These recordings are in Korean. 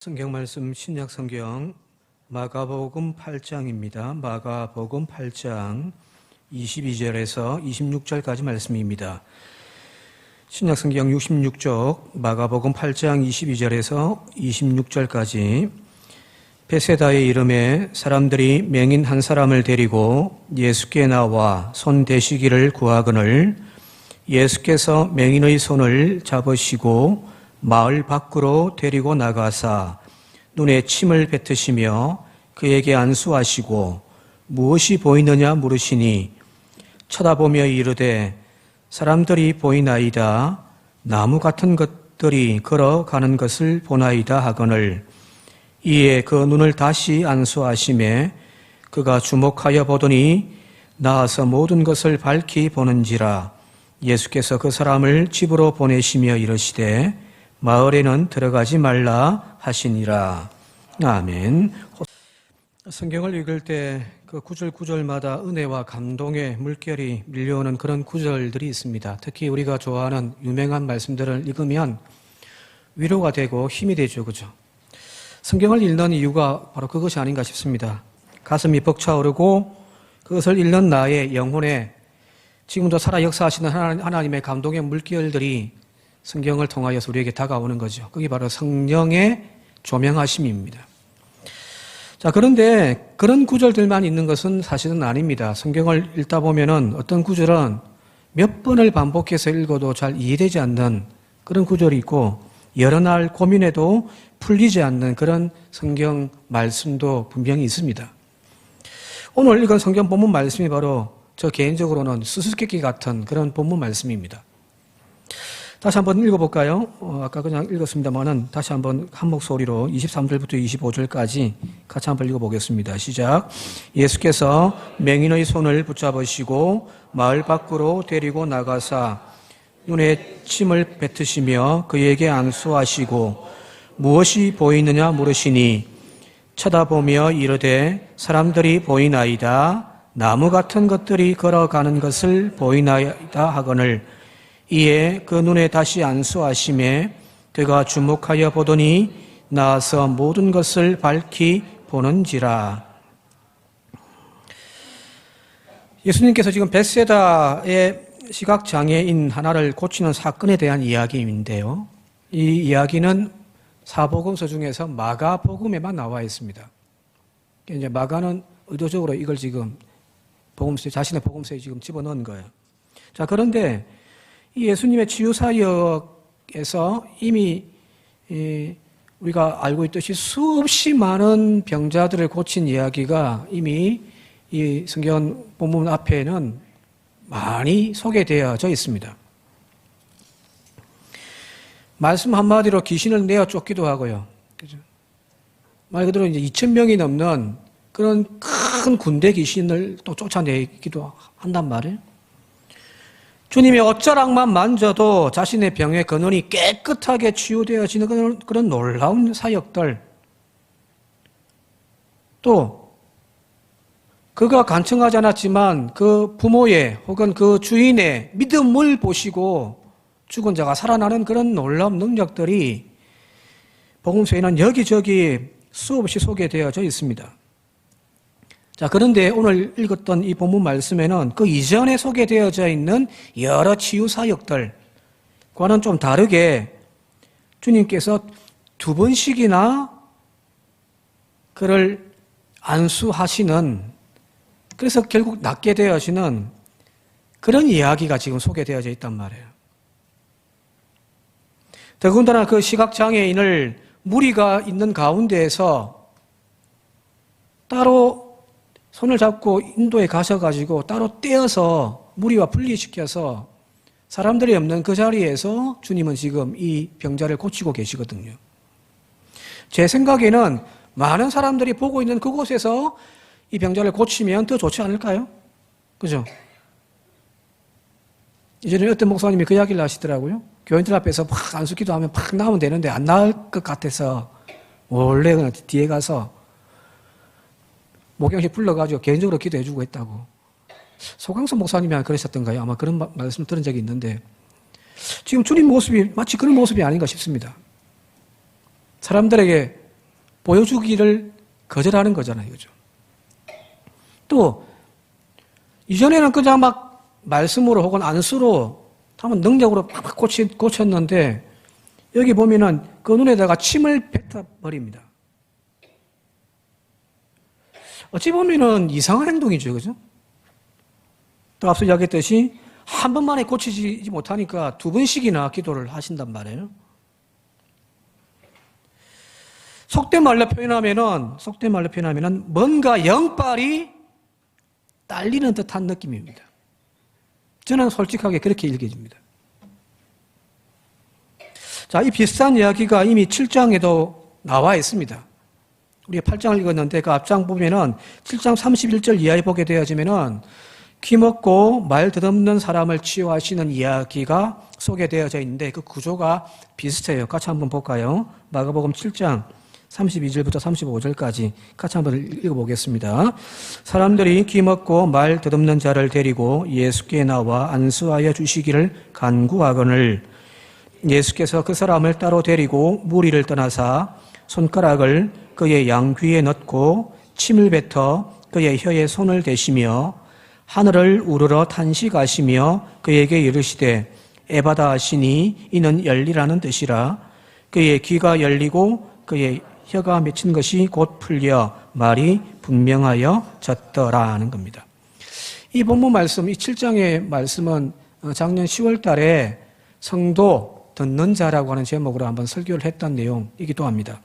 성경 말씀 신약 성경 마가복음 8장입니다. 마가복음 8장 22절에서 26절까지 말씀입니다. 신약 성경 66쪽 마가복음 8장 22절에서 26절까지 베세다의 이름에 사람들이 맹인 한 사람을 데리고 예수께 나와 손 대시기를 구하거늘 예수께서 맹인의 손을 잡으시고 마을 밖으로 데리고 나가사 눈에 침을 뱉으시며 그에게 안수하시고 무엇이 보이느냐 물으시니 쳐다보며 이르되 사람들이 보이나이다. 나무 같은 것들이 걸어가는 것을 보나이다 하거늘 이에 그 눈을 다시 안수하시매 그가 주목하여 보더니 나아서 모든 것을 밝히 보는지라. 예수께서 그 사람을 집으로 보내시며 이르시되 마을에는 들어가지 말라 하시니라. 아멘. 성경을 읽을 때 그 구절구절마다 은혜와 감동의 물결이 밀려오는 그런 구절들이 있습니다. 특히 우리가 좋아하는 유명한 말씀들을 읽으면 위로가 되고 힘이 되죠. 그죠? 성경을 읽는 이유가 바로 그것이 아닌가 싶습니다. 가슴이 벅차오르고 그것을 읽는 나의 영혼에 지금도 살아 역사하시는 하나님의 감동의 물결들이 성경을 통하여서 우리에게 다가오는 거죠. 그게 바로 성령의 조명하심입니다. 자, 그런데 그런 구절들만 있는 것은 사실은 아닙니다. 성경을 읽다 보면은 어떤 구절은 몇 번을 반복해서 읽어도 잘 이해되지 않는 그런 구절이 있고 여러 날 고민해도 풀리지 않는 그런 성경 말씀도 분명히 있습니다. 오늘 읽은 성경 본문 말씀이 바로 저 개인적으로는 수수께끼 같은 그런 본문 말씀입니다. 다시 한번 읽어볼까요? 아까 그냥 읽었습니다만은 다시 한번 한 목소리로 23절부터 25절까지 같이 한번 읽어보겠습니다. 시작. 예수께서 맹인의 손을 붙잡으시고 마을 밖으로 데리고 나가사 눈에 침을 뱉으시며 그에게 안수하시고 무엇이 보이느냐 물으시니 쳐다보며 이르되 사람들이 보이나이다. 나무 같은 것들이 걸어가는 것을 보이나이다 하거늘 이에 그 눈에 다시 안수하심에 그가 주목하여 보더니 나아서 모든 것을 밝히 보는지라. 예수님께서 지금 벳세다의 시각장애인 하나를 고치는 사건에 대한 이야기인데요. 이 이야기는 사복음서 중에서 마가복음에만 나와 있습니다. 이제 마가는 의도적으로 이걸 지금 복음서에, 자신의 복음서에 지금 집어넣은 거예요. 자, 그런데 이 예수님의 치유사역에서 이미 우리가 알고 있듯이 수없이 많은 병자들을 고친 이야기가 이미 이 성경 본문 앞에는 많이 소개되어져 있습니다. 말씀 한마디로 귀신을 내어 쫓기도 하고요. 그죠? 말 그대로 이제 2,000명이 넘는 그런 큰 군대 귀신을 또 쫓아내기도 한단 말이에요. 주님이 어쩌락만 만져도 자신의 병의 근원이 깨끗하게 치유되어지는 그런 놀라운 사역들. 또 그가 간청하지 않았지만 그 부모의 혹은 그 주인의 믿음을 보시고 죽은 자가 살아나는 그런 놀라운 능력들이 복음서에는 여기저기 수없이 소개되어져 있습니다. 자, 그런데 오늘 읽었던 이 본문 말씀에는 그 이전에 소개되어져 있는 여러 치유 사역들과는 좀 다르게 주님께서 두 번씩이나 그를 안수하시는, 그래서 결국 낫게 되어지는 그런 이야기가 지금 소개되어져 있단 말이에요. 더군다나 그 시각장애인을 무리가 있는 가운데에서 따로 손을 잡고 인도에 가셔가지고 따로 떼어서 무리와 분리시켜서 사람들이 없는 그 자리에서 주님은 지금 이 병자를 고치고 계시거든요. 제 생각에는 많은 사람들이 보고 있는 그곳에서 이 병자를 고치면 더 좋지 않을까요? 그죠? 이전에 어떤 목사님이 그 이야기를 하시더라고요. 교인들 앞에서 막 안수기도 하면 팍 나오면 되는데 안 나올 것 같아서 원래 그냥 뒤에 가서 목양식 불러가지고 개인적으로 기도해주고 했다고. 소강선 목사님이 그러셨던가요? 아마 그런 말씀 들은 적이 있는데 지금 주님 모습이 마치 그런 모습이 아닌가 싶습니다. 사람들에게 보여주기를 거절하는 거잖아요. 그죠? 또, 이전에는 그냥 막 말씀으로 혹은 안수로 한번 능력으로 팍팍 고쳤는데, 여기 보면은 그 눈에다가 침을 뱉어버립니다. 어찌 보면은 이상한 행동이죠. 그죠? 또 앞서 이야기했듯이 한 번만에 고치지 못하니까 두 번씩이나 기도를 하신단 말이에요. 속된 말로 표현하면은 뭔가 영빨이 딸리는 듯한 느낌입니다. 저는 솔직하게 그렇게 읽어집니다. 자, 이 비슷한 이야기가 이미 7장에도 나와 있습니다. 우리가 8장을 읽었는데 그 앞장 보면은 7장 31절 이하에 보게 되어지면은 귀먹고 말 더듬는 사람을 치유하시는 이야기가 소개되어져 있는데 그 구조가 비슷해요. 같이 한번 볼까요? 마가복음 7장 32절부터 35절까지 같이 한번 읽어보겠습니다. 사람들이 귀먹고 말 더듬는 자를 데리고 예수께 나와 안수하여 주시기를 간구하거늘 예수께서 그 사람을 따로 데리고 무리를 떠나사 손가락을 그의 양귀에 넣고 침을 뱉어 그의 혀에 손을 대시며 하늘을 우러러 탄식하시며 그에게 이르시되 에바다 하시니 이는 열리라는 뜻이라. 그의 귀가 열리고 그의 혀가 맺힌 것이 곧 풀려 말이 분명하여 졌더라는 겁니다. 이 본문 말씀, 이 7장의 말씀은 작년 10월 달에 성도 듣는 자라고 하는 제목으로 한번 설교를 했던 내용이기도 합니다.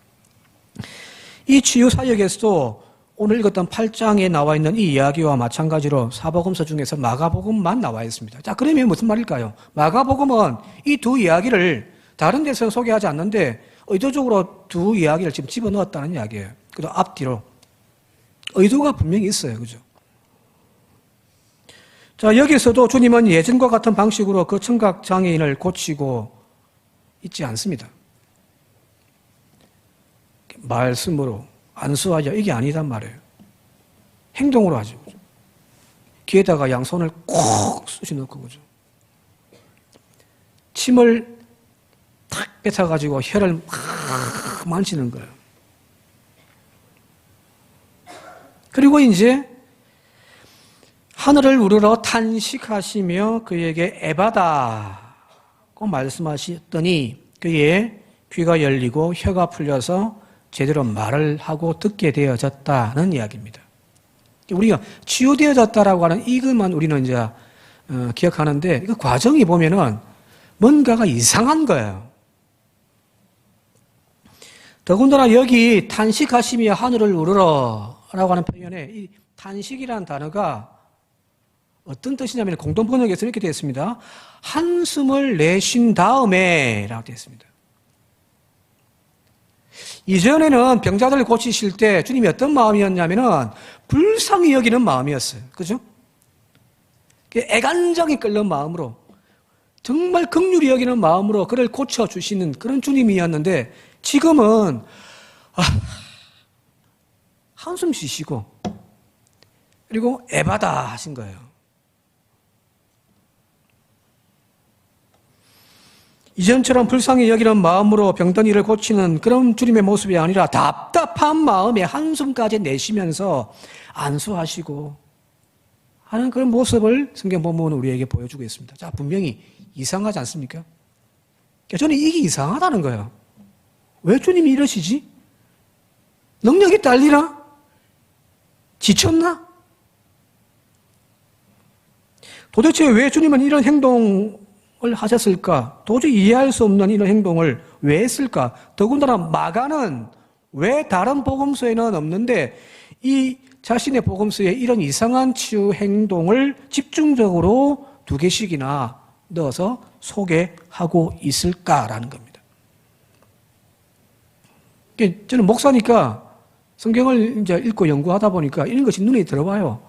이 치유 사역에서도 오늘 읽었던 8장에 나와 있는 이 이야기와 마찬가지로 사복음서 중에서 마가복음만 나와 있습니다. 자, 그러면 무슨 말일까요? 마가복음은 이 두 이야기를 다른 데서는 소개하지 않는데 의도적으로 두 이야기를 지금 집어넣었다는 이야기예요. 그래도 앞뒤로. 의도가 분명히 있어요. 그죠? 자, 여기서도 주님은 예전과 같은 방식으로 그 청각 장애인을 고치고 있지 않습니다. 말씀으로 안수하자 이게 아니단 말이에요. 행동으로 하죠. 귀에다가 양손을 콕 쑤시 넣고 그죠. 침을 탁 뱉어가지고 혀를 막 만지는 거예요. 그리고 이제 하늘을 우러러 탄식하시며 그에게 에바다고 말씀하셨더니 그의 귀가 열리고 혀가 풀려서 제대로 말을 하고 듣게 되어졌다는 이야기입니다. 우리가 치유되어졌다라고 하는 이것만 우리는 이제 기억하는데 그 과정이 보면은 뭔가가 이상한 거예요. 더군다나 여기 탄식하시며 하늘을 우러러라고 하는 표현에 이 탄식이라는 단어가 어떤 뜻이냐면 공동 번역에서 이렇게 되어 있습니다. 한숨을 내쉰 다음에 라고 되어 있습니다. 이전에는 병자들을 고치실 때 주님이 어떤 마음이었냐면은 불쌍히 여기는 마음이었어요. 그죠? 애간장이 끓는 마음으로 정말 긍휼히 여기는 마음으로 그를 고쳐주시는 그런 주님이었는데 지금은 한숨 쉬시고 그리고 에바다 하신 거예요. 이전처럼 불쌍히 여기는 마음으로 병든 이를 고치는 그런 주님의 모습이 아니라 답답한 마음에 한숨까지 내쉬면서 안수하시고 하는 그런 모습을 성경 본문은 우리에게 보여주고 있습니다. 자, 분명히 이상하지 않습니까? 저는 이게 이상하다는 거예요. 왜 주님이 이러시지? 능력이 딸리나? 지쳤나? 도대체 왜 주님은 이런 행동을 하셨을까? 도저히 이해할 수 없는 이런 행동을 왜 했을까? 더군다나 마가는 왜 다른 복음서에는 없는데 이 자신의 복음서에 이런 이상한 치유 행동을 집중적으로 2개씩이나 넣어서 소개하고 있을까라는 겁니다. 저는 목사니까 성경을 이제 읽고 연구하다 보니까 이런 것이 눈에 들어와요.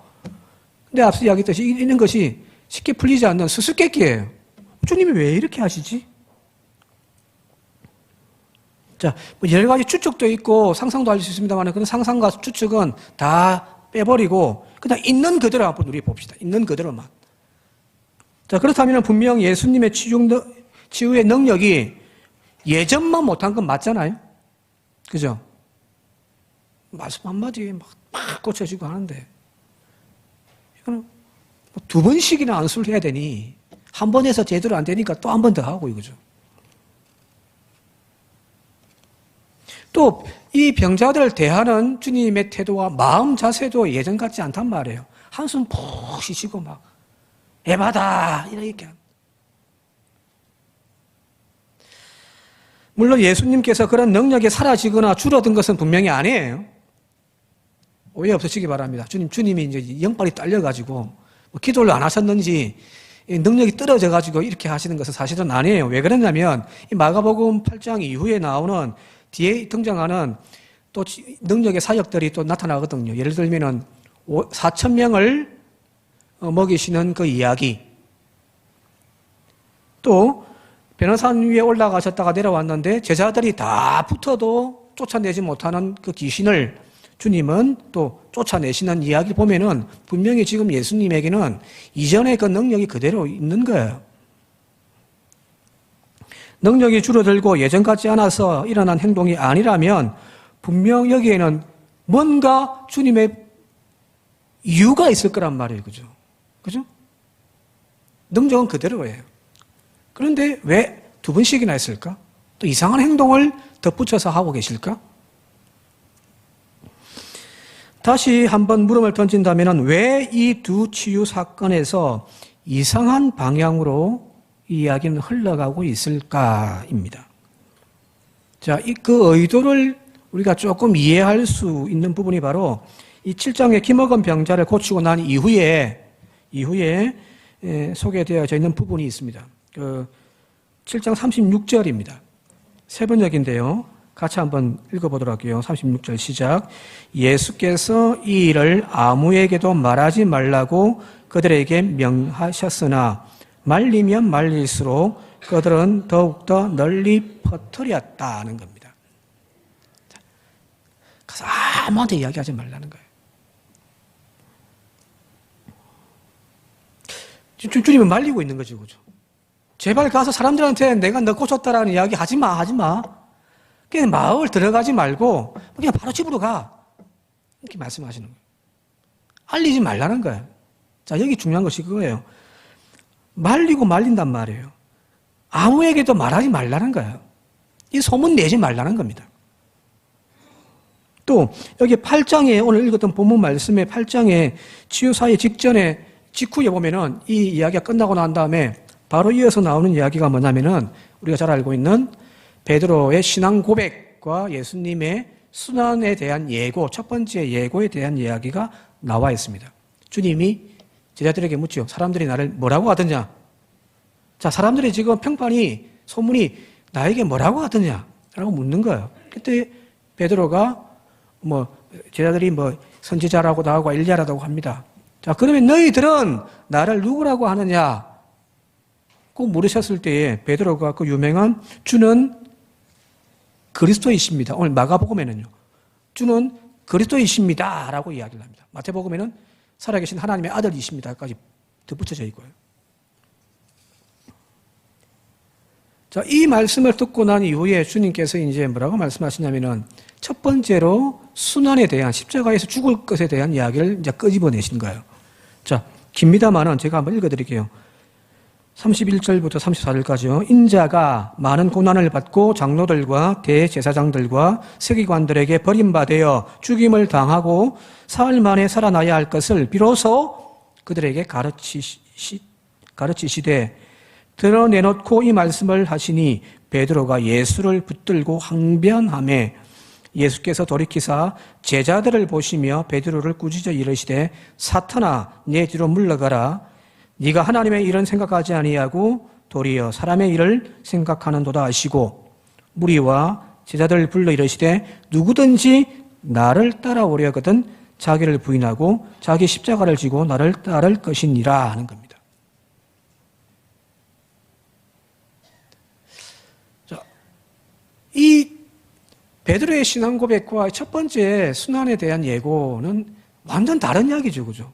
근데 앞서 이야기했듯이 이런 것이 쉽게 풀리지 않는 수수께끼예요. 주님이 왜 이렇게 하시지? 자, 뭐 여러 가지 추측도 있고 상상도 할 수 있습니다만 그런 상상과 추측은 다 빼버리고 그냥 있는 그대로 한번 우리 봅시다. 있는 그대로만. 자, 그렇다면 분명 예수님의 치유의 능력이 예전만 못한 건 맞잖아요. 그죠? 말씀 한마디에 막 고쳐지고 하는데, 이거는 두 번씩이나 안수를 해야 되니, 한 번 해서 제대로 안 되니까 또 한 번 더 하고 이거죠. 또 이 병자들을 대하는 주님의 태도와 마음 자세도 예전 같지 않단 말이에요. 한숨 푹 쉬시고 막 에바다 이렇게. 물론 예수님께서 그런 능력이 사라지거나 줄어든 것은 분명히 아니에요. 오해 없으시기 바랍니다. 주님이 이제 영빨이 딸려가지고 뭐 기도를 안 하셨는지 능력이 떨어져가지고 이렇게 하시는 것은 사실은 아니에요. 왜 그러냐면 이 마가복음 8장 이후에 나오는 뒤에 등장하는 또 능력의 사역들이 또 나타나거든요. 예를 들면은 4,000명을 먹이시는 그 이야기. 또 변호산 위에 올라가셨다가 내려왔는데 제자들이 다 붙어도 쫓아내지 못하는 그 귀신을 주님은 또 쫓아내시는 이야기를 보면은 분명히 지금 예수님에게는 이전의 그 능력이 그대로 있는 거예요. 능력이 줄어들고 예전 같지 않아서 일어난 행동이 아니라면 분명 여기에는 뭔가 주님의 이유가 있을 거란 말이에요. 그죠? 그죠? 능력은 그대로예요. 그런데 왜 두 번씩이나 했을까? 또 이상한 행동을 덧붙여서 하고 계실까? 다시 한번 물음을 던진다면 왜 이 두 치유 사건에서 이상한 방향으로 이 이야기는 흘러가고 있을까입니다. 자, 그 의도를 우리가 조금 이해할 수 있는 부분이 바로 이 7장의 기먹은 병자를 고치고 난 이후에 소개되어져 있는 부분이 있습니다. 그 7장 36절입니다. 세 번역인데요. 같이 한번 읽어보도록 할게요. 36절 시작. 예수께서 이 일을 아무에게도 말하지 말라고 그들에게 명하셨으나 말리면 말릴수록 그들은 더욱더 널리 퍼뜨렸다는 겁니다. 가서 아무한테 이야기하지 말라는 거예요. 주님은 말리고 있는 거죠. 그죠? 제발 가서 사람들한테 내가 너 고쳤다라는 이야기 하지 마. 그냥 마을 들어가지 말고 그냥 바로 집으로 가. 이렇게 말씀하시는 거예요. 알리지 말라는 거예요. 자, 여기 중요한 것이 그거예요. 말리고 말린단 말이에요. 아무에게도 말하지 말라는 거예요. 이 소문 내지 말라는 겁니다. 또 여기 8장에 오늘 읽었던 본문 말씀의 8장에 치유사의 직후에 보면은 이 이야기가 끝나고 난 다음에 바로 이어서 나오는 이야기가 뭐냐면은 우리가 잘 알고 있는 베드로의 신앙 고백과 예수님의 순환에 대한 예고, 첫 번째 예고에 대한 이야기가 나와 있습니다. 주님이 제자들에게 묻죠. 사람들이 나를 뭐라고 하더냐? 자, 사람들이 지금 소문이 나에게 뭐라고 하더냐? 라고 묻는 거예요. 그때 베드로가 제자들이 선지자라고도 하고 엘리야라고 합니다. 자, 그러면 너희들은 나를 누구라고 하느냐? 꼭 물으셨을 때에 베드로가 그 유명한 주는 그리스도이십니다. 오늘 마가복음에는요. 주는 그리스도이십니다. 라고 이야기를 합니다. 마태복음에는 살아계신 하나님의 아들이십니다까지 덧붙여져 있고요. 자, 이 말씀을 듣고 난 이후에 주님께서 이제 뭐라고 말씀하시냐면은 첫 번째로 순환에 대한 십자가에서 죽을 것에 대한 이야기를 이제 끄집어내신 거예요. 자, 깁니다만은 제가 한번 읽어드릴게요. 31절부터 34절까지요. 인자가 많은 고난을 받고 장로들과 대제사장들과 세기관들에게 버림받아 죽임을 당하고 사흘 만에 살아나야 할 것을 비로소 그들에게 가르치시되 드러내놓고 이 말씀을 하시니 베드로가 예수를 붙들고 항변하며 예수께서 돌이키사 제자들을 보시며 베드로를 꾸짖어 이르시되 사탄아 내 뒤로 물러가라. 네가 하나님의 일은 생각하지 아니하고 도리어 사람의 일을 생각하는도다 하시고 무리와 제자들을 불러 이르시되 누구든지 나를 따라오려거든 자기를 부인하고 자기 십자가를 지고 나를 따를 것이니라 하는 겁니다. 자, 이 베드로의 신앙 고백과 첫 번째 순환에 대한 예고는 완전 다른 이야기죠. 그죠?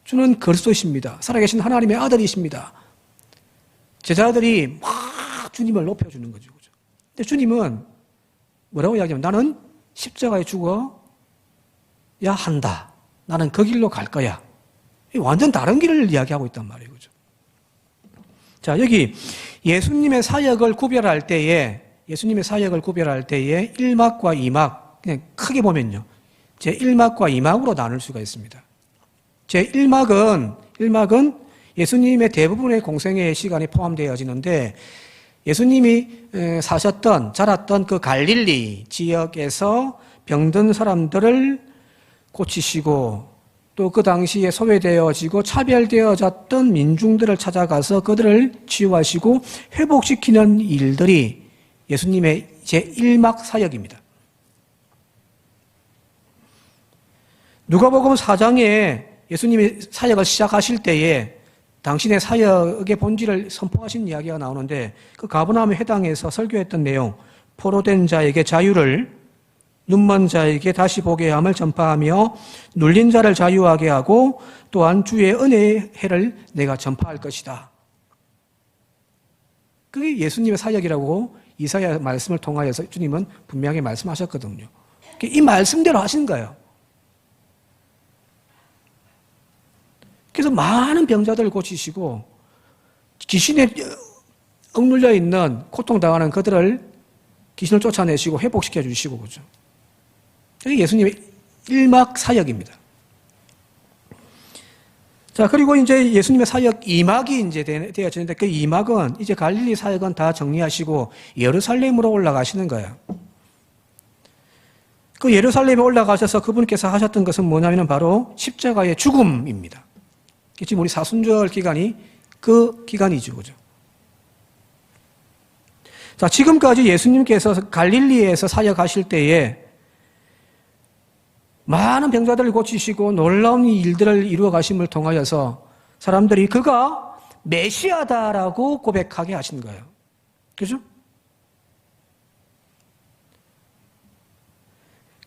주는 그리스도이십니다. 살아계신 하나님의 아들이십니다. 제자들이 막 주님을 높여주는 거죠. 그죠? 근데 주님은 뭐라고 이야기하면 나는 십자가에 죽어 한다. 나는 그 길로 갈 거야. 완전 다른 길을 이야기하고 있단 말이에요. 그죠? 자, 여기 예수님의 사역을 구별할 때에 1막과 2막, 그냥 크게 보면요. 제 1막과 2막으로 나눌 수가 있습니다. 제 1막은 예수님의 대부분의 공생의 시간이 포함되어지는데, 예수님이 사셨던, 자랐던 그 갈릴리 지역에서 병든 사람들을 고치시고, 또 그 당시에 소외되어지고 차별되어졌던 민중들을 찾아가서 그들을 치유하시고 회복시키는 일들이 예수님의 제1막 사역입니다. 누가복음 4장에 예수님이 사역을 시작하실 때에 당신의 사역의 본질을 선포하신 이야기가 나오는데, 그 가버나움 회당에서 설교했던 내용, 포로된 자에게 자유를, 눈먼 자에게 다시 보게 함을 전파하며 눌린 자를 자유하게 하고 또한 주의 은혜의 해를 내가 전파할 것이다. 그게 예수님의 사역이라고 이사야 말씀을 통하여서 주님은 분명히 말씀하셨거든요. 이 말씀대로 하신 거예요. 그래서 많은 병자들을 고치시고 귀신에 억눌려 있는 고통당하는 그들을 귀신을 쫓아내시고 회복시켜 주시고 그죠. 그게 예수님의 1막 사역입니다. 자, 그리고 이제 예수님의 사역 2막이 이제 되어지는데, 그 2막은 이제 갈릴리 사역은 다 정리하시고 예루살렘으로 올라가시는 거예요. 그 예루살렘에 올라가셔서 그분께서 하셨던 것은 뭐냐면 바로 십자가의 죽음입니다. 지금 우리 사순절 기간이 그 기간이죠. 그죠? 자, 지금까지 예수님께서 갈릴리에서 사역하실 때에 많은 병자들을 고치시고 놀라운 일들을 이루어 가심을 통하여서 사람들이 그가 메시아다라고 고백하게 하신 거예요. 그죠?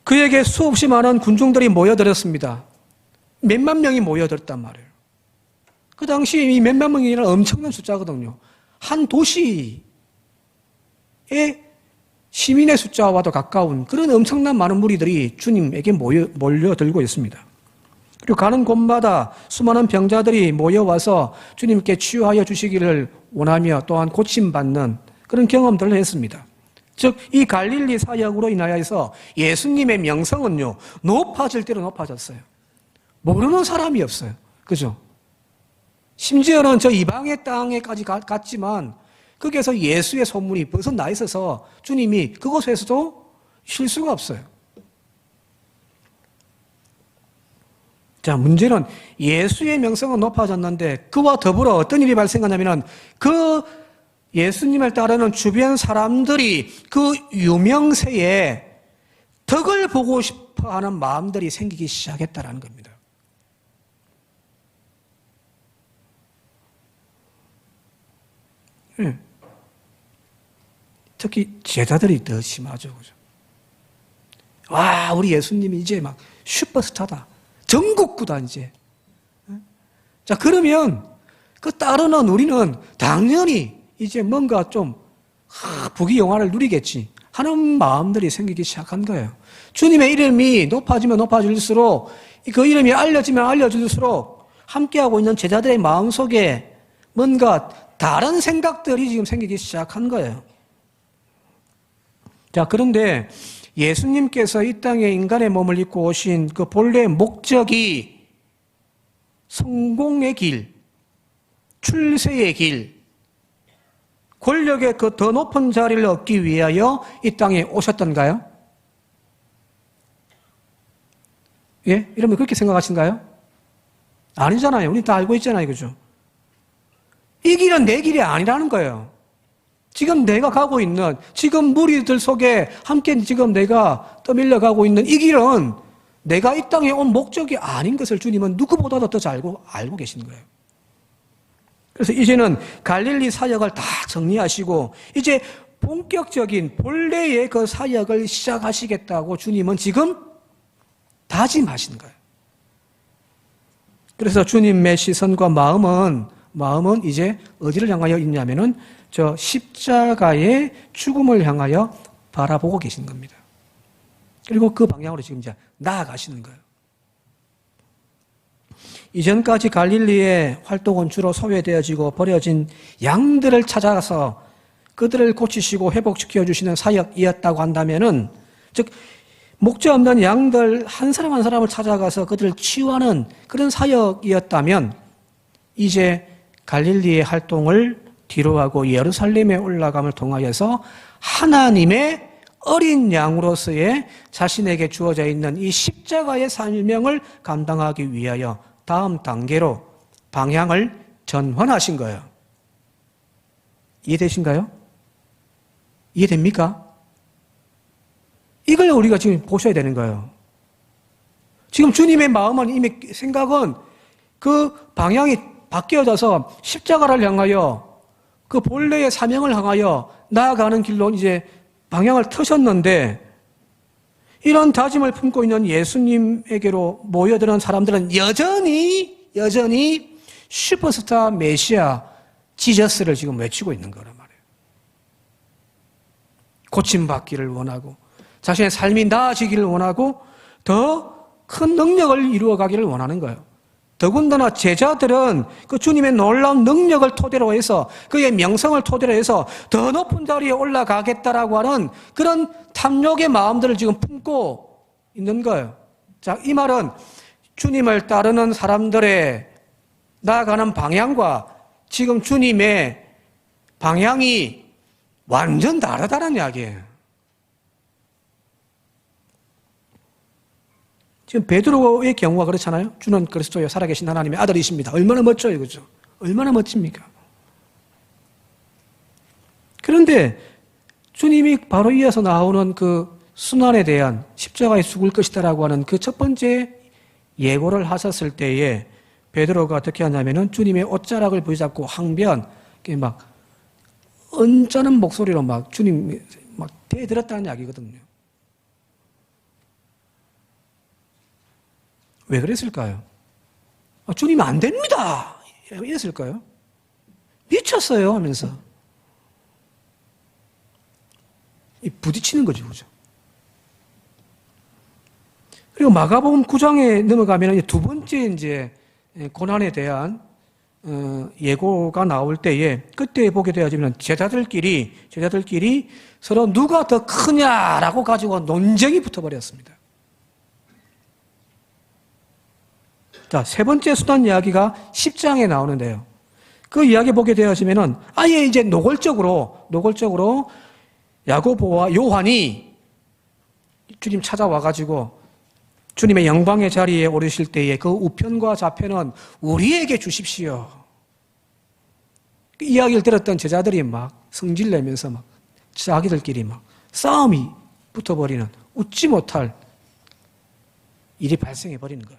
그에게 수없이 많은 군중들이 모여들었습니다. 몇만 명이 모여들었단 말이에요. 그 당시 이 몇만 명이라는 엄청난 숫자거든요. 한 도시의 시민의 숫자와도 가까운 그런 엄청난 많은 무리들이 주님에게 몰려들고 있습니다. 그리고 가는 곳마다 수많은 병자들이 모여와서 주님께 치유하여 주시기를 원하며 또한 고침받는 그런 경험들을 했습니다. 즉, 이 갈릴리 사역으로 인하여서 예수님의 명성은요, 높아질 대로 높아졌어요. 모르는 사람이 없어요. 그죠? 심지어는 저 이방의 땅에까지 갔지만 거기에서 예수의 소문이 벗어나 있어서 주님이 그곳에서도 쉴 수가 없어요. 자, 문제는 예수의 명성은 높아졌는데 그와 더불어 어떤 일이 발생하냐면 그 예수님을 따르는 주변 사람들이 그 유명세에 덕을 보고 싶어 하는 마음들이 생기기 시작했다는 겁니다. 특히 제자들이 더 심하죠. 그죠? 와, 우리 예수님이 이제 막 슈퍼스타다. 전국구다, 이제. 자, 그러면 그 따르는 우리는 당연히 이제 뭔가 좀 부귀영화를 누리겠지 하는 마음들이 생기기 시작한 거예요. 주님의 이름이 높아지면 높아질수록 그 이름이 알려지면 알려질수록 함께하고 있는 제자들의 마음속에 뭔가 다른 생각들이 지금 생기기 시작한 거예요. 자, 그런데 예수님께서 이 땅에 인간의 몸을 입고 오신 그 본래의 목적이 성공의 길, 출세의 길, 권력의 그 더 높은 자리를 얻기 위하여 이 땅에 오셨던가요? 예? 여러분 그렇게 생각하신가요? 아니잖아요. 우리 다 알고 있잖아요. 그죠? 이 길은 내 길이 아니라는 거예요. 지금 내가 가고 있는, 지금 무리들 속에 함께 지금 내가 떠밀려 가고 있는 이 길은 내가 이 땅에 온 목적이 아닌 것을 주님은 누구보다도 더 잘 알고 계신 거예요. 그래서 이제는 갈릴리 사역을 다 정리하시고 이제 본격적인 본래의 그 사역을 시작하시겠다고 주님은 지금 다짐하신 거예요. 그래서 주님의 시선과 마음은 이제 어디를 향하여 있냐면은 저 십자가의 죽음을 향하여 바라보고 계신 겁니다. 그리고 그 방향으로 지금 이제 나아가시는 거예요. 이전까지 갈릴리의 활동은 주로 소외되어지고 버려진 양들을 찾아가서 그들을 고치시고 회복시켜 주시는 사역이었다고 한다면은, 즉 목자 없는 양들 한 사람 한 사람을 찾아가서 그들을 치유하는 그런 사역이었다면, 이제 갈릴리의 활동을 뒤로하고 예루살렘에 올라감을 통하여서 하나님의 어린 양으로서의 자신에게 주어져 있는 이 십자가의 사명을 감당하기 위하여 다음 단계로 방향을 전환하신 거예요. 이해되신가요? 이해됩니까? 이걸 우리가 지금 보셔야 되는 거예요. 지금 주님의 마음은, 이미 생각은 그 방향이 바뀌어져서 십자가를 향하여, 그 본래의 사명을 향하여 나아가는 길로 이제 방향을 트셨는데, 이런 다짐을 품고 있는 예수님에게로 모여드는 사람들은 여전히 슈퍼스타 메시아 지저스를 지금 외치고 있는 거란 말이에요. 고침받기를 원하고 자신의 삶이 나아지기를 원하고 더 큰 능력을 이루어가기를 원하는 거예요. 더군다나 제자들은 그 주님의 놀라운 능력을 토대로 해서, 그의 명성을 토대로 해서 더 높은 자리에 올라가겠다라고 하는 그런 탐욕의 마음들을 지금 품고 있는 거예요. 자, 이 말은 주님을 따르는 사람들의 나아가는 방향과 지금 주님의 방향이 완전 다르다는 이야기예요. 지금 베드로의 경우가 그렇잖아요. 주는 그리스도여 살아계신 하나님의 아들이십니다. 얼마나 멋져요, 그죠? 얼마나 멋집니까? 그런데 주님이 바로 이어서 나오는 그 순환에 대한, 십자가에 죽을 것이다라고 하는 그 첫 번째 예고를 하셨을 때에 베드로가 어떻게 하냐면은 주님의 옷자락을 부여잡고 항변, 막 언짢은 목소리로 막 주님 막 대들었다는 이야기거든요. 왜 그랬을까요? 주님 안 됩니다! 이랬을까요? 미쳤어요 하면서. 부딪히는 거죠, 그죠? 그리고 마가복음 9장에 넘어가면 두 번째 이제 고난에 대한 예고가 나올 때에, 그때 보게 되어지면 제자들끼리 서로 누가 더 크냐라고 가지고 논쟁이 붙어버렸습니다. 자, 세 번째 수단 이야기가 10장에 나오는데요. 그 이야기 보게 되어지면은 아예 이제 노골적으로 야고보와 요한이 주님 찾아와가지고 주님의 영광의 자리에 오르실 때에 그 우편과 좌편은 우리에게 주십시오. 그 이야기를 들었던 제자들이 막 성질내면서 막 자기들끼리 막 싸움이 붙어버리는, 웃지 못할 일이 발생해버리는 거예요.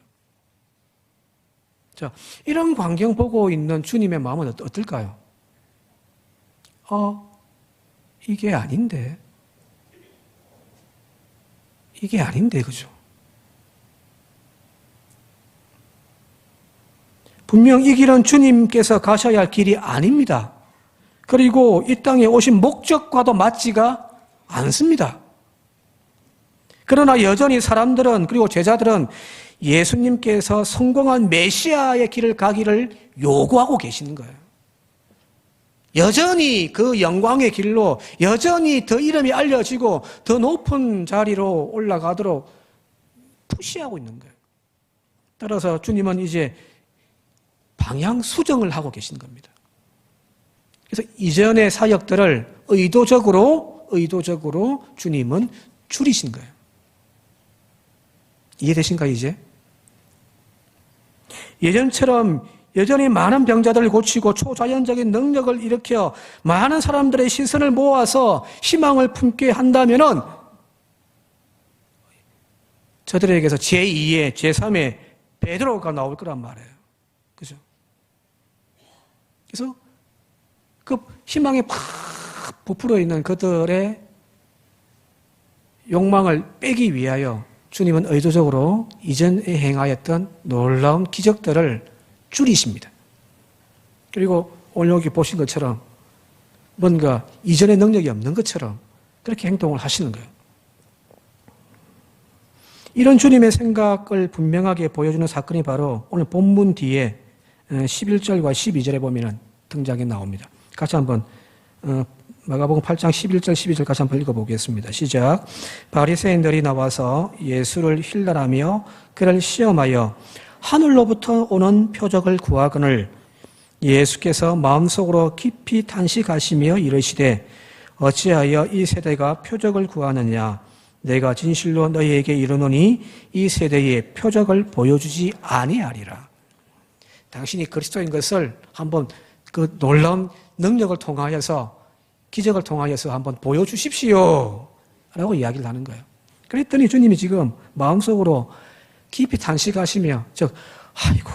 자, 이런 광경 보고 있는 주님의 마음은 어떨까요? 이게 아닌데, 그죠? 분명 이 길은 주님께서 가셔야 할 길이 아닙니다. 그리고 이 땅에 오신 목적과도 맞지가 않습니다. 그러나 여전히 사람들은, 그리고 제자들은 예수님께서 성공한 메시아의 길을 가기를 요구하고 계시는 거예요. 여전히 그 영광의 길로, 여전히 더 이름이 알려지고 더 높은 자리로 올라가도록 푸시하고 있는 거예요. 따라서 주님은 이제 방향 수정을 하고 계신 겁니다. 그래서 이전의 사역들을 의도적으로 주님은 줄이신 거예요. 이해되신가요, 이제? 예전처럼 여전히 많은 병자들을 고치고 초자연적인 능력을 일으켜 많은 사람들의 시선을 모아서 희망을 품게 한다면은 저들에게서 제2의, 제3의 베드로가 나올 거란 말이에요. 그죠? 그래서 그 희망이 팍 부풀어 있는 그들의 욕망을 빼기 위하여 주님은 의도적으로 이전에 행하였던 놀라운 기적들을 줄이십니다. 그리고 오늘 여기 보신 것처럼 뭔가 이전의 능력이 없는 것처럼 그렇게 행동을 하시는 거예요. 이런 주님의 생각을 분명하게 보여주는 사건이 바로 오늘 본문 뒤에 11절과 12절에 보면 등장해 나옵니다. 같이 한번 마가복음 8장 11절 12절 같이 한번 읽어보겠습니다. 시작. 바리새인들이 나와서 예수를 힐난하며 그를 시험하여 하늘로부터 오는 표적을 구하거늘 예수께서 마음속으로 깊이 탄식하시며 이르시되 어찌하여 이 세대가 표적을 구하느냐 내가 진실로 너희에게 이르노니 이 세대에 표적을 보여주지 아니하리라. 당신이 그리스도인 것을 한번 그 놀라운 능력을 통하여서 기적을 통하여서 한번 보여주십시오 라고 이야기를 하는 거예요. 그랬더니 주님이 지금 마음속으로 깊이 탄식하시며 아이고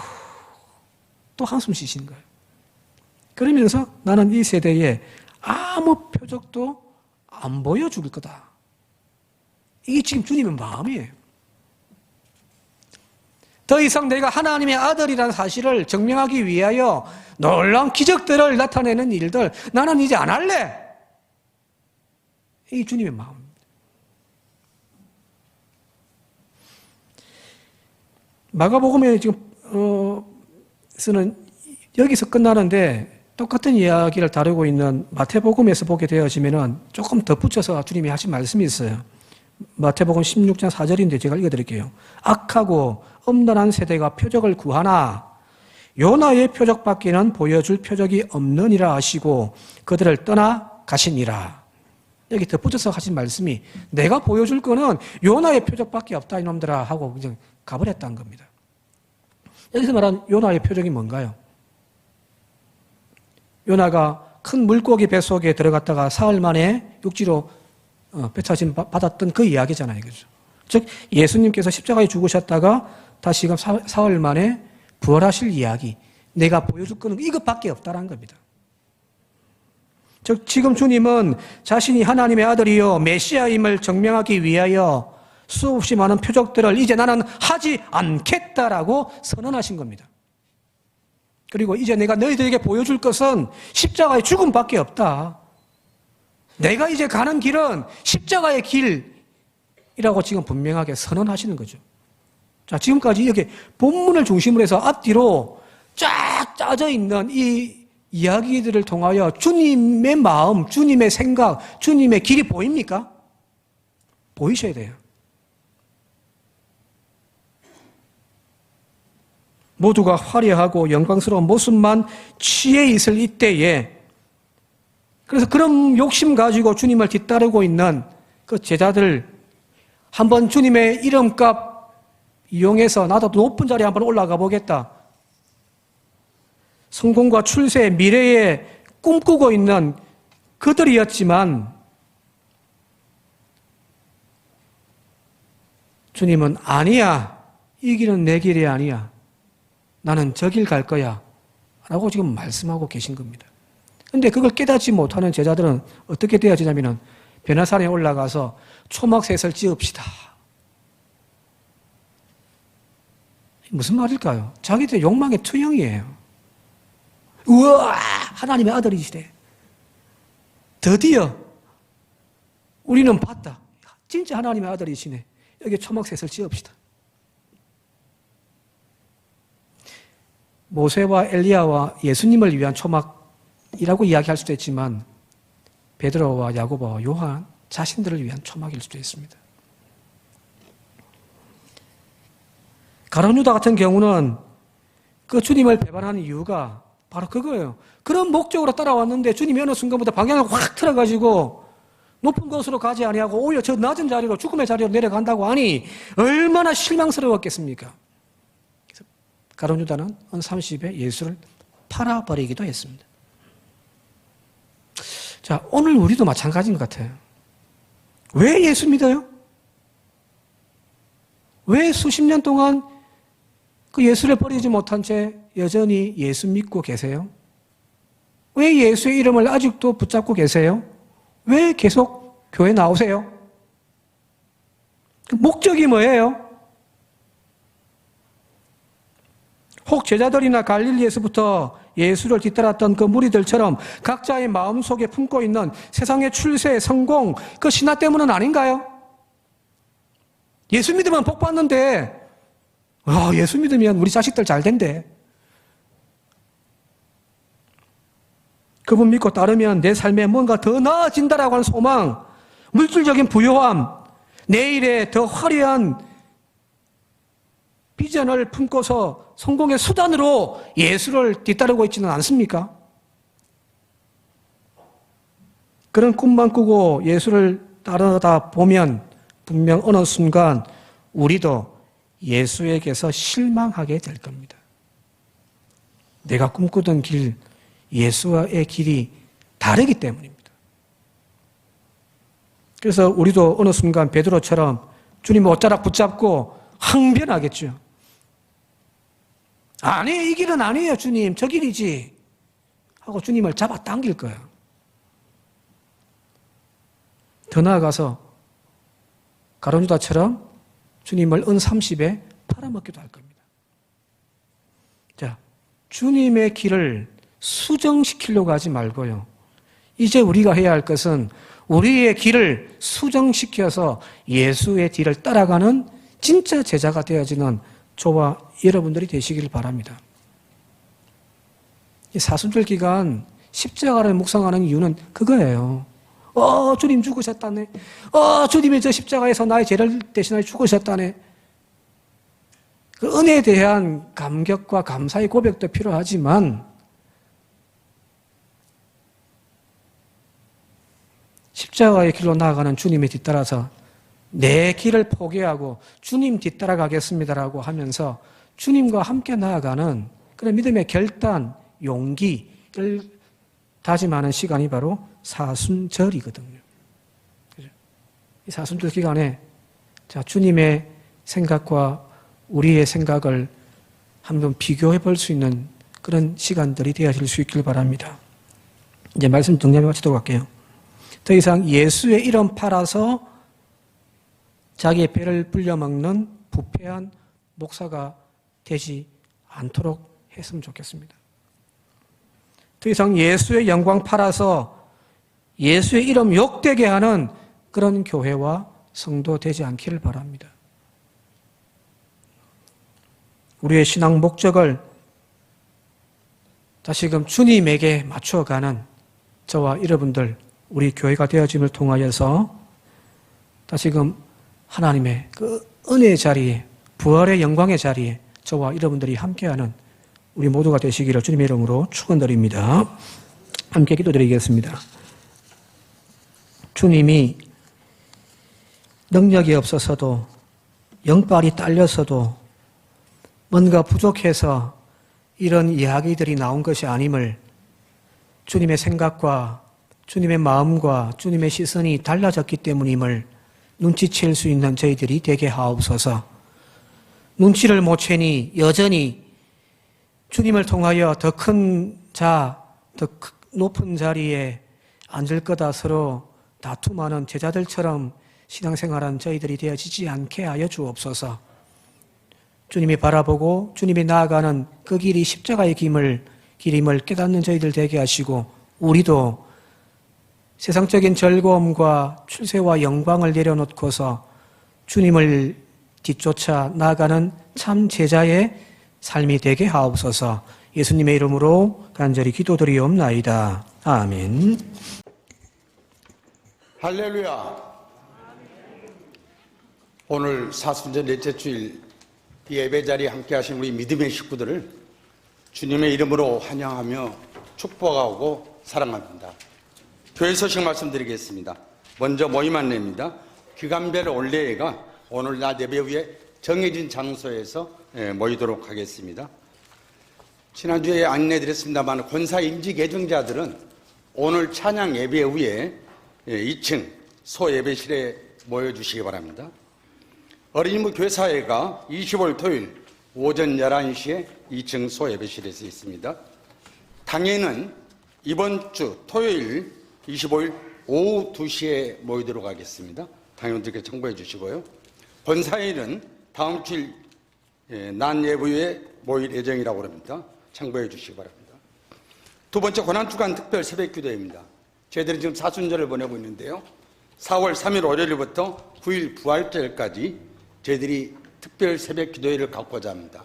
또 한숨 쉬시는 거예요. 그러면서 나는 이 세대에 아무 표적도 안 보여줄 거다. 이게 지금 주님의 마음이에요. 더 이상 내가 하나님의 아들이라는 사실을 증명하기 위하여 놀라운 기적들을 나타내는 일들 나는 이제 안 할래. 이게 주님의 마음입니다. 마가복음에 지금 쓰는 여기서 끝나는데 똑같은 이야기를 다루고 있는 마태복음에서 보게 되어지면은 조금 덧붙여서 주님이 하신 말씀이 있어요. 마태복음 16장 4절인데 제가 읽어드릴게요. 악하고 엄란한 세대가 표적을 구하나 요나의 표적밖에는 보여줄 표적이 없느니라 하시고 그들을 떠나 가시니라. 여기 덧붙여서 하신 말씀이 내가 보여줄 거는 요나의 표적밖에 없다 이놈들아 하고 그냥 가버렸다는 겁니다. 여기서 말하는 요나의 표적이 뭔가요? 요나가 큰 물고기 뱃속에 들어갔다가 사흘 만에 육지로 배차심 받았던 그 이야기잖아요. 그죠? 즉 예수님께서 십자가에 죽으셨다가 다시금 사흘 만에 부활하실 이야기. 내가 보여줄 거는 이것밖에 없다라는 겁니다. 즉 지금 주님은 자신이 하나님의 아들이요 메시아임을 증명하기 위하여 수없이 많은 표적들을 이제 나는 하지 않겠다라고 선언하신 겁니다. 그리고 이제 내가 너희들에게 보여줄 것은 십자가의 죽음밖에 없다. 내가 이제 가는 길은 십자가의 길이라고 지금 분명하게 선언하시는 거죠. 자, 지금까지 이렇게 본문을 중심으로 해서 앞뒤로 쫙 짜져 있는 이 이야기들을 통하여 주님의 마음, 주님의 생각, 주님의 길이 보입니까? 보이셔야 돼요. 모두가 화려하고 영광스러운 모습만 취해 있을 이때에 그래서 그런 욕심 가지고 주님을 뒤따르고 있는 그 제자들 한번 주님의 이름값 이용해서 나도 높은 자리에 한번 올라가 보겠다. 성공과 출세, 미래에 꿈꾸고 있는 그들이었지만 주님은 아니야. 이 길은 내 길이 아니야. 나는 저 길 갈 거야. 라고 지금 말씀하고 계신 겁니다. 근데 그걸 깨닫지 못하는 제자들은 어떻게 되어지냐면은 변화산에 올라가서 초막셋을 지읍시다. 무슨 말일까요? 자기들 욕망의 투영이에요. 우와! 하나님의 아들이시대. 드디어 우리는 봤다. 진짜 하나님의 아들이시네. 여기 초막셋을 지읍시다. 모세와 엘리야와 예수님을 위한 초막이라고 이야기할 수도 있지만 베드로와 야고보와 요한 자신들을 위한 초막일 수도 있습니다. 가룟 유다 같은 경우는 그 주님을 배반하는 이유가 바로 그거예요. 그런 목적으로 따라왔는데 주님이 어느 순간부터 방향을 확 틀어가지고 높은 곳으로 가지 아니하고 오히려 저 낮은 자리로 죽음의 자리로 내려간다고 하니 얼마나 실망스러웠겠습니까? 가룟 유다는 은 30에 예수를 팔아버리기도 했습니다. 자, 오늘 우리도 마찬가지인 것 같아요. 왜 예수 믿어요? 왜 수십 년 동안 그 예수를 버리지 못한 채 여전히 예수 믿고 계세요? 왜 예수의 이름을 아직도 붙잡고 계세요? 왜 계속 교회 나오세요? 그 목적이 뭐예요? 혹 제자들이나 갈릴리에서부터 예수를 뒤따랐던 그 무리들처럼 각자의 마음속에 품고 있는 세상의 출세, 성공, 그 신화 때문은 아닌가요? 예수 믿으면 복 받는데, 예수 믿으면 우리 자식들 잘 된대. 그분 믿고 따르면 내 삶에 뭔가 더 나아진다라고 하는 소망, 물질적인 부요함, 내일의 더 화려한 비전을 품고서 성공의 수단으로 예수를 뒤따르고 있지는 않습니까? 그런 꿈만 꾸고 예수를 따르다 보면 분명 어느 순간 우리도 예수에게서 실망하게 될 겁니다. 내가 꿈꾸던 길, 예수와의 길이 다르기 때문입니다. 그래서 우리도 어느 순간 베드로처럼 주님을 옷자락 붙잡고 항변하겠죠. 아니, 이 길은 아니에요, 주님. 저 길이지. 하고 주님을 잡아당길 거예요. 더 나아가서 가룟유다처럼 주님을 은 30에 팔아먹기도 할 겁니다. 자, 주님의 길을 수정시키려고 하지 말고요. 이제 우리가 해야 할 것은 우리의 길을 수정시켜서 예수의 뒤를 따라가는 진짜 제자가 되어지는 저와 여러분들이 되시길 바랍니다. 이 사순절 기간 십자가를 묵상하는 이유는 그거예요. 주님 죽으셨다네. 주님이 저 십자가에서 나의 죄를 대신하여 죽으셨다네. 그 은혜에 대한 감격과 감사의 고백도 필요하지만 십자가의 길로 나아가는 주님의 뒤따라서 내 길을 포기하고 주님 뒤따라가겠습니다라고 하면서 주님과 함께 나아가는 그런 믿음의 결단, 용기를 다짐하는 시간이 바로 사순절이거든요. 이 사순절 기간에 주님의 생각과 우리의 생각을 한번 비교해 볼 수 있는 그런 시간들이 되어질 수 있길 바랍니다. 이제 말씀 정리해 마치도록 할게요. 더 이상 예수의 이름 팔아서 자기의 배를 불려먹는 부패한 목사가 되지 않도록 했으면 좋겠습니다. 더 이상 예수의 영광 팔아서 예수의 이름 욕되게 하는 그런 교회와 성도 되지 않기를 바랍니다. 우리의 신앙 목적을 다시금 주님에게 맞춰가는 저와 여러분들, 우리 교회가 되어짐을 통하여서 다시금 하나님의 그 은혜의 자리에, 부활의 영광의 자리에 저와 여러분들이 함께하는 우리 모두가 되시기를 주님의 이름으로 축원드립니다. 함께 기도드리겠습니다. 주님이 능력이 없어서도, 영빨이 딸려서도, 뭔가 부족해서 이런 이야기들이 나온 것이 아님을 주님의 생각과 주님의 마음과 주님의 시선이 달라졌기 때문임을 눈치챌 수 있는 저희들이 되게 하옵소서. 눈치를 못 채니 여전히 주님을 통하여 더 큰 자, 더 높은 자리에 앉을 거다 서로 다툼하는 제자들처럼 신앙생활한 저희들이 되어지지 않게 하여 주옵소서. 주님이 바라보고 주님이 나아가는 그 길이 십자가의 길임을 깨닫는 저희들 되게 하시고, 우리도 세상적인 즐거움과 출세와 영광을 내려놓고서 주님을 뒤쫓아 나아가는 참 제자의 삶이 되게 하옵소서. 예수님의 이름으로 간절히 기도드리옵나이다. 아멘. 할렐루야. 오늘 사순절 넷째 주일 예배 자리에 함께 하신 우리 믿음의 식구들을 주님의 이름으로 환영하며 축복하고 사랑합니다. 교회 소식 말씀드리겠습니다. 먼저 모임 안내입니다. 기간별 올레회가 오늘 낮 예배 후에 정해진 장소에서 모이도록 하겠습니다. 지난주에 안내드렸습니다만 권사 임직 예정자들은 오늘 찬양 예배 후에 2층 소예배실에 모여주시기 바랍니다. 어린이무 교사회가 25일 토요일 오전 11시에 2층 소예배실에서 있습니다. 당회는 이번 주 토요일 25일 오후 2시에 모이도록 하겠습니다. 당회원들께 청구해 주시고요. 본사일은 다음 주일 낮 예배에 모일 예정이라고 합니다. 참고해 주시기 바랍니다. 두 번째 고난주간 특별 새벽기도회입니다. 저희들은 지금 사순절을 보내고 있는데요. 4월 3일 월요일부터 9일 부활절까지 저희들이 특별 새벽 기도회를 갖고자 합니다.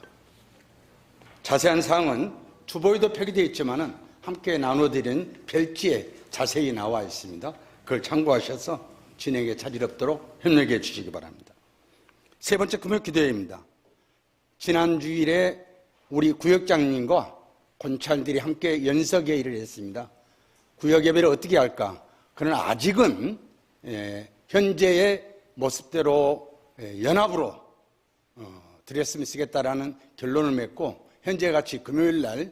자세한 사항은 주보에도 표기되어 있지만 함께 나눠드린 별지에 자세히 나와 있습니다. 그걸 참고하셔서 진행에 차질 없도록 협력해 주시기 바랍니다. 세 번째 금요 기도회입니다. 지난 주일에 우리 구역장님과 권찰들이 함께 연석회의를 했습니다. 구역예배를 어떻게 할까? 그러나 아직은 현재의 모습대로 연합으로 드렸으면 쓰겠다라는 결론을 맺고 현재같이 금요일 날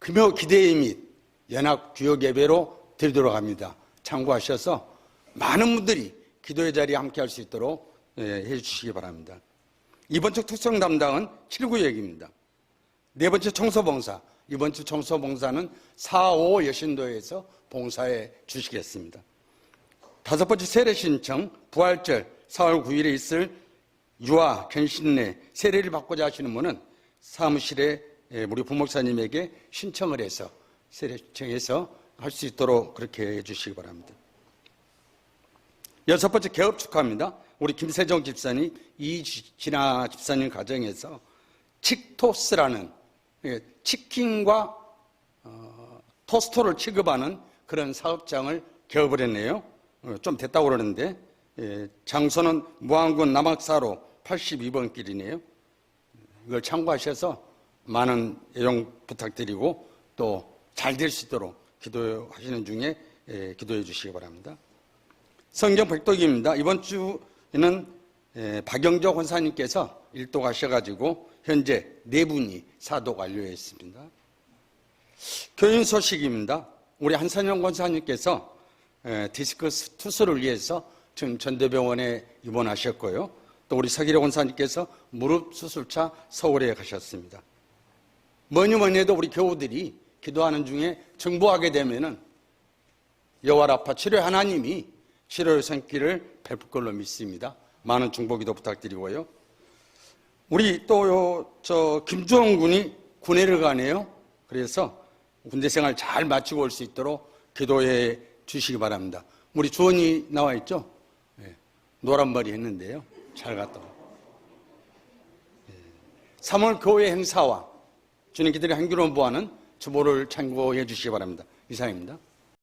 금요 기대회 및 연합 구역예배로 드리도록 합니다. 참고하셔서 많은 분들이 기도의 자리에 함께 할 수 있도록 해주시기 바랍니다. 이번 주 특성 담당은 7구역입니다. 네 번째 청소봉사, 이번 주 청소봉사는 4, 5 여신도에서 봉사해 주시겠습니다. 다섯 번째 세례 신청, 부활절 4월 9일에 있을 유아 견신례 세례를 받고자 하시는 분은 사무실에 우리 부목사님에게 신청을 해서 세례 신청해서 할 수 있도록 그렇게 해주시기 바랍니다. 여섯 번째 개업 축하합니다. 우리 김세정 집사님, 이진아 집사님 가정에서 칙토스라는 치킨과 토스토를 취급하는 그런 사업장을 개업을 했네요. 좀 됐다고 그러는데 장소는 무안군 남학사로 82번 길이네요. 이걸 참고하셔서 많은 애용 부탁드리고 또 잘 될 수 있도록 기도하시는 중에 기도해 주시기 바랍니다. 성경 백독입니다. 이번 주에는 박영조 권사님께서 일도 가셔가지고 현재 4분이 사독 완료했습니다. 교인 소식입니다. 우리 한선영 권사님께서 디스커스 투수를 위해서 지금 전대병원에 입원하셨고요. 또 우리 서기래 권사님께서 무릎 수술차 서울에 가셨습니다. 뭐니 해도 우리 교우들이 기도하는 중에 정보하게 되면은 여호와라파 치료 하나님이 치료의 손길을 베풀 걸로 믿습니다. 많은 중보기도 부탁드리고요. 우리 또 김주원 군이 군회를 가네요. 그래서 군대 생활 잘 마치고 올 수 있도록 기도해 주시기 바랍니다. 우리 주원이 나와 있죠? 노란 머리 했는데요. 잘 갔다 와. 3월 교회 행사와 주님 기들의 행기로운 보아는 주보를 참고해 주시기 바랍니다. 이상입니다.